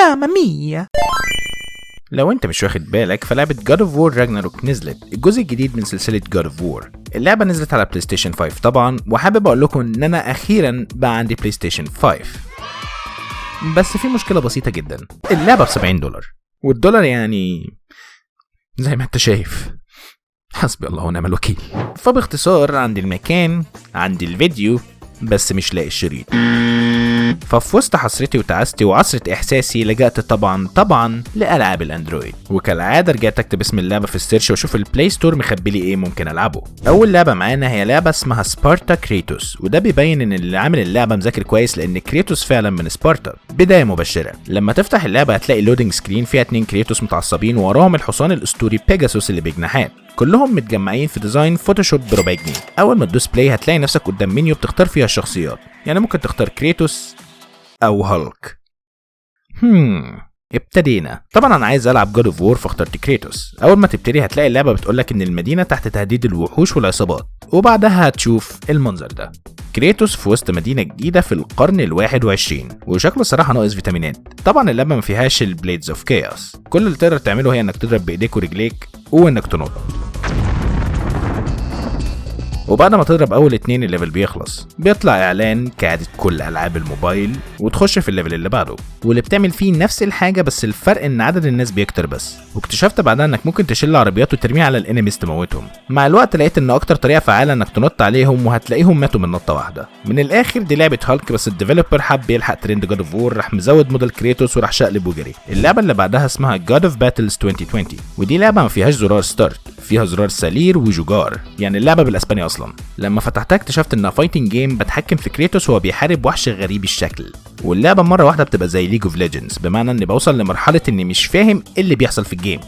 ماما ميا. لو انت مش واخد بالك فلعبة God of War Ragnarok نزلت الجزء الجديد من سلسلة God of War. اللعبة نزلت على بلاي ستيشن 5 طبعا، وحابب اقول لكم ان انا اخيرا بقى عندي بلاي ستيشن 5. بس في مشكلة بسيطة جدا، اللعبة ب$70 والدولار يعني زي ما انت شايف حسبي الله ونعم الوكيل. فباختصار عندي المكان، عندي الفيديو، بس مش لاقي الشريط. ففي وسط حسرتي وتعاستي وعصرة احساسي لجأت طبعا لألعاب الاندرويد، وكالعادة رجعت اكتب اسم اللعبة في السيرش واشوف البلاي ستور مخبي لي ايه ممكن العبه. اول لعبة معانا هي لعبة اسمها سبارتا كريتوس، وده بيبين ان اللي عامل اللعبة مذاكر كويس لان كريتوس فعلا من سبارتا. بداية مبشرة، لما تفتح اللعبة هتلاقي لودنج سكرين فيها 2 كريتوس متعصبين ووراهم الحصان الاسطوري بيجاسوس اللي بجناحات، كلهم متجمعين في ديزاين فوتوشوب بربع جنيه. اول ما تدوس بلاي هتلاقي نفسك قدام منيو بتختار فيها الشخصيات، يعني ممكن تختار كريتوس او هالك. ابتدينا. طبعا انا عايز العب جود اوف وور فاخترت كريتوس. اول ما تبتدي هتلاقي اللعبه بتقولك ان المدينه تحت تهديد الوحوش والعصابات، وبعدها هتشوف المنظر ده، كريتوس في وسط مدينه جديده في القرن ال21، وشكله صراحه ناقص فيتامينات. طبعا اللعبه ما فيهاش البليدز اوف كايوس، كل اللي تقدر تعمله هي انك تضرب بايديك ورجليك وانك تنط، وبعد ما تضرب اول 2 الليفل بيخلص، بيطلع اعلان كعادة كل العاب الموبايل وتخش في الليفل اللي بعده، واللي بتعمل فيه نفس الحاجه بس الفرق ان عدد الناس بيكتر بس. واكتشفت بعدها انك ممكن تشيل عربيات وترميها على الانميز تموتهم. مع الوقت لقيت ان اكتر طريقه فعاله انك تنط عليهم وهتلاقيهم ماتوا من نطه واحده. من الاخر دي لعبه هالك، بس الديفلوبر حب يلحق ترند جاد اوف وور، راح مزود موديل كريتوس وراح شقلب وجري. اللعبه اللي بعدها اسمها جاد اوف باتلز 2020، ودي لعبه ما فيهاش زرار ستارت، فيها زرار سالير وجوجار، يعني اللعبه بالاسباني اصلا. لما فتحتها اكتشفت انها فايتنج جيم بتحكم في كريتوس وهو بيحارب وحش غريب الشكل، واللعبه مره واحده بتبقى زي ليج اوف ليجندز، بمعنى اني بوصل لمرحله اني مش فاهم ايه اللي بيحصل في الجيم.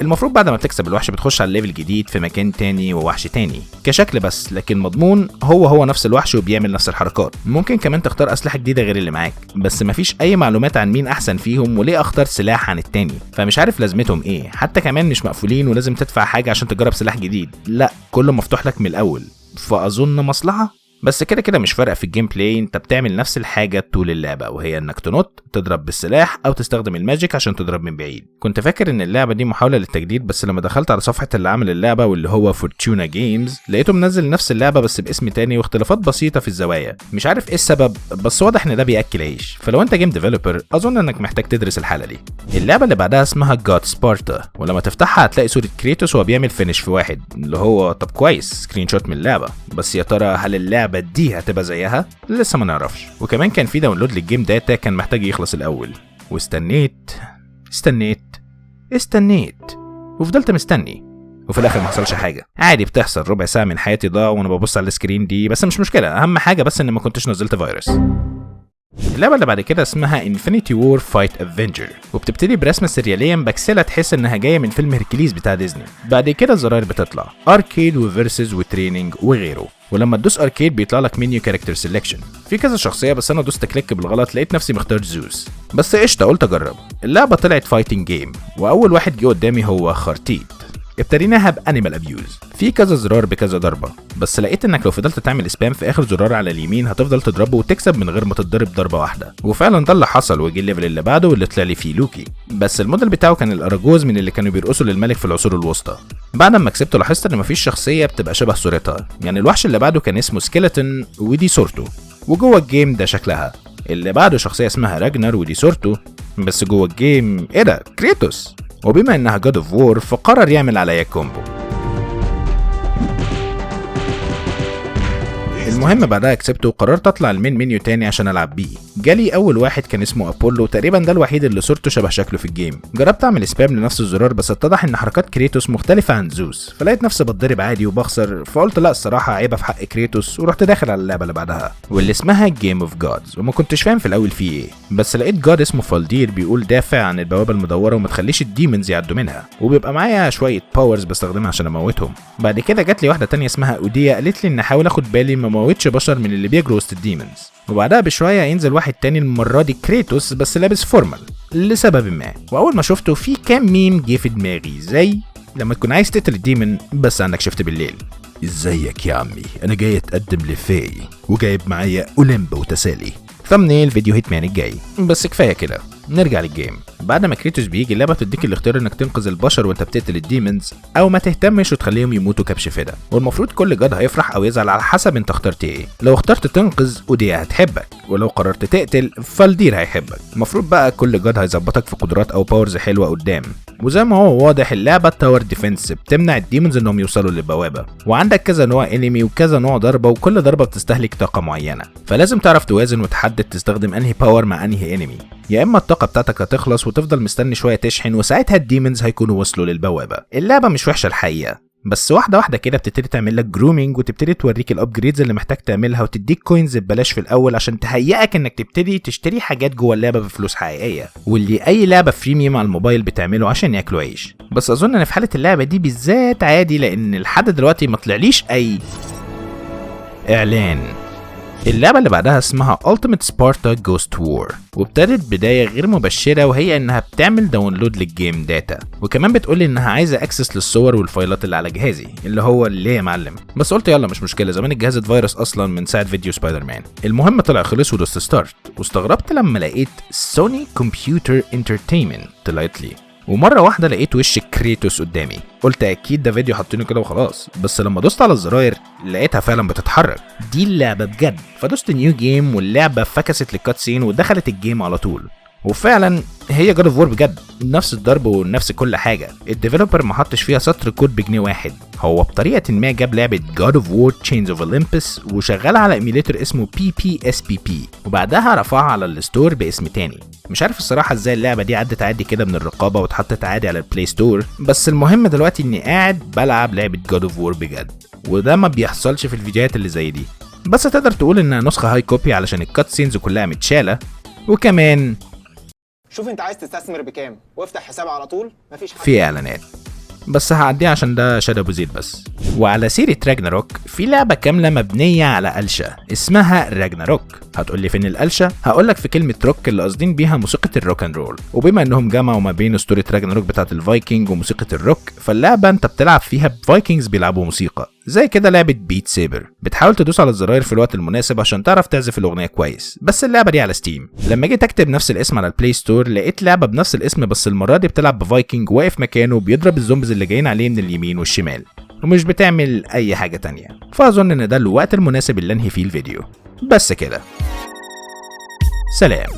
المفروض بعد ما بتكسب الوحش بتخش على الليفل جديد في مكان تاني ووحش تاني كشكل بس، لكن مضمون هو نفس الوحش وبيعمل نفس الحركات. ممكن كمان تختار اسلحه جديده غير اللي معاك، بس مفيش اي معلومات عن مين احسن فيهم وليه اختار سلاح عن التاني، فمش عارف لازمتهم ايه. حتى كمان مش مقفولين ولازم تدفع حاجه عشان تجرب سلاح جديد، لا كله مفتوح لك من الاول، فاظن مصلحه. بس كده مش فارقه في الجيم بلاي، انت بتعمل نفس الحاجه طول اللعبه، وهي انك تنط، تضرب بالسلاح او تستخدم الماجيك عشان تضرب من بعيد. كنت فاكر ان اللعبه دي محاوله للتجديد، بس لما دخلت على صفحه اللي عامل اللعبه واللي هو فورتونا جيمز لقيته منزل نفس اللعبه بس باسم تاني واختلافات بسيطه في الزوايا. مش عارف ايه السبب، بس واضح ان ده بياكل عيش، فلو انت جيم ديفلوبر اظن انك محتاج تدرس الحاله دي. اللعبه اللي بعدها اسمها جاد سبارتا، ولما تفتحها هتلاقي صوره كريتوس وهو بيعمل فينش في واحد، اللي هو طب كويس سكرين شوت من اللعبه، بس يا ترى هل اللعبه دي هتبقى زيها؟ لسه ما نعرفش. وكمان كان في داونلود للجيم داتا كان محتاج يخلص الاول، واستنيت وفضلت مستني، وفي الاخر ما حصلش حاجه. عادي بتحصل، ربع ساعه من حياتي ضاع وانا ببص على السكرين دي، بس مش مشكله، اهم حاجه بس ان ما كنتش نزلت فيروس. اللعبه اللي بعد كده اسمها انفينيتي وور فايت افنجر، وبتبتدي برسمه سرياليه مبكسله تحس انها جايه من فيلم هيركليز بتاع ديزني. بعد كده الزراير بتطلع اركيد وفيرسز وتريننج وغيره، ولما تدوس اركيد بيطلع لك منيو كاركتر سيلكشن في كذا شخصيه، بس انا دوست كليك بالغلط لقيت نفسي مختار زوس، بس قشطه قلت اجرب. اللعبه طلعت فايتنج جيم، واول واحد جه قدامي هو خرتيت. ابتديناها بانيمال ابيوز، في كذا زرار بكذا ضربه، بس لقيت انك لو فضلت تعمل سبام في اخر زرار على اليمين هتفضل تضربه وتكسب من غير ما تتضرب ضربه واحده، وفعلا ده اللي حصل. وجي الليفل اللي بعده واللي طلع لي فيه لوكي، بس الموديل بتاعه كان الاراجوز من اللي كانوا بيرقصوا للملك في العصور الوسطى. بعد ما كسبته لاحظت ان مفيش شخصيه بتبقى شبه صورتها، يعني الوحش اللي بعده كان اسمه سكيلتون ودي صورته، وجوه الجيم ده شكلها. اللي بعده شخصيه اسمها راجنر ودي صورته، بس جوه الجيم ايه ده؟ كريتوس. وبما انها جاد اوف وور فقرر يعمل عليا كومبو. المهم بعدها كسبته وقررت اطلع المين منيو تاني عشان العب بيه. جالي اول واحد كان اسمه ابولو، تقريبا ده الوحيد اللي صورته شبه شكله في الجيم. جربت اعمل سبام لنفس الزرار بس اتضح ان حركات كريتوس مختلفه عن زوس، فلقيت نفسي بتضرب عادي وبخسر، فقلت لا الصراحه عيبه في حق كريتوس، ورحت داخل على اللعبه اللي بعدها واللي اسمها جيم اوف جادز، وما كنتش فاهم في الاول فيه ايه، بس لقيت جاد اسمه فالدير بيقول دافع عن البوابه المدوره وما تخليش الديمونز يعدوا منها، وبيبقى معايا شويه باورز بستخدمها عشان اموتهم. بعد كده جات لي واحده تانية اسمها اوديا قالت لي ان احاول اخد بالي ما اموتش بشر من اللي بيجروا وسط الديمونز. وبعدها بشويه ينزل واحد تاني، المره دي كريتوس بس لابس فورمال، لسبب ما، واول ما شفته في كام ميم جه في دماغي، زي لما تكون عايز تقتل الديمن بس عندك شفت بالليل. ازيك يا عمي، انا جاي اتقدم لفاي وجايب معايا اولمبا وتسالي. ثمنيل فيديو هيتمان الجاي. بس كفايه كده، نرجع للجيم. بعد ما كريتوس بيجي اللعبه بتديك الاختيار انك تنقذ البشر وانت بتقتل الديمونز، او ما تهتمش وتخليهم يموتوا كبش فدا. والمفروض كل جاد هيفرح او يزعل على حسب انت اخترت ايه. لو اخترت تنقذ اوديا هتحبك، ولو قررت تقتل فالدير هيحبك. المفروض بقى كل جاد هيظبطك في قدرات او باورز حلوه قدام. وزي ما هو واضح اللعبه تاور ديفنس بتمنع الديمونز انهم يوصلوا للبوابه، وعندك كذا نوع انمي وكذا نوع ضربه، وكل ضربه بتستهلك طاقه معينه، فلازم تعرف توازن وتحدد تستخدم انهي باور مع انهي انمي. يا اما الطاقه بتاعتك هتخلص وتفضل مستني شويه تشحن، وساعتها الديمونز هيكونوا وصلوا للبوابه. اللعبه مش وحشه الحقيقه، بس واحده واحده كده بتبتدي تعمل لك جرومينج، وتبتدي توريك الابجريدز اللي محتاج تعملها، وتديك كوينز ببلاش في الاول عشان تهيئك انك تبتدي تشتري حاجات جوه اللعبه بفلوس حقيقيه، واللي اي لعبه فريميوم على الموبايل بتعمله عشان ياكلوا عيش. بس اظن ان في حاله اللعبه دي بالذات عادي، لان لحد دلوقتي ما طلعليش اي اعلان. اللعبة اللي بعدها اسمها Ultimate Sparta Ghost War، وابتدت بداية غير مبشرة، وهي انها بتعمل داونلود للجيم داتا، وكمان بتقولي انها عايزة اكسس للصور والفايلات اللي على جهازي، اللي هو ليه يا معلم. بس قلت يلا مش مشكلة، زمان الجهاز اتفيروس اصلا من ساعة فيديو سبايدر مان. المهم طلع خلص ودوست ستارت، واستغربت لما لقيت سوني كمبيوتر انترتينمنت طلعت لي، ومره واحده لقيت وش كريتوس قدامي. قلت اكيد ده فيديو حاطينه كده وخلاص، بس لما دوست على الزراير لقيتها فعلا بتتحرك. دي اللعبه بجد. فدوست نيو جيم، واللعبه فكست للكاتسين ودخلت الجيم على طول. وفعلا هي جاد اوف وور بجد، نفس الضرب ونفس كل حاجه. الديفلوبر ما حطش فيها سطر كود بجنيه واحد، هو بطريقه ما جاب لعبه جاد اوف وور تشينز اوف اولمبس وشغلها على ايميليتور اسمه PPSPP، وبعدها رفعها على الستور باسم تاني. مش عارف الصراحه ازاي اللعبه دي عدت عادي كده من الرقابه واتحطت عادي على البلاي ستور، بس المهم دلوقتي اني قاعد بلعب لعبه جاد اوف وور بجد، وده ما بيحصلش في الفيديوهات اللي زي دي. بس تقدر تقول انها نسخه هاي كوبي علشان الكات سينز كلها متشاله. وكمان شوف انت عايز تستثمر بكام وافتح حساب على طول، مفيش حاجة في اعلانات، بس هعديها عشان ده شادو ابو زيد بس. وعلى سيرة راجناروك، في لعبة كاملة مبنية على ألشة اسمها راجناروك. هتقولي فين الألشة؟ هقولك في كلمة روك اللي قاصدين بيها موسيقى الروك اند رول، وبما انهم جمعوا ما بين اسطورة راجناروك بتاعت الفايكنج وموسيقى الروك، فاللعبة انت بتلعب فيها بفايكنجز بيلعبوا موسيقى زي كده لعبة بيت سيبر، بتحاول تدوس على الزراير في الوقت المناسب عشان تعرف تعزف الأغنية كويس. بس اللعبة دي على ستيم. لما جيت اكتب نفس الاسم على البلاي ستور لقيت لعبة بنفس الاسم، بس المرة دي بتلعب بفايكنج واقف مكانه بيضرب الزومبيز اللي جايين عليه من اليمين والشمال، ومش بتعمل اي حاجة تانية. فاظن ان ده الوقت المناسب اللي انهي فيه الفيديو. بس كده، سلام.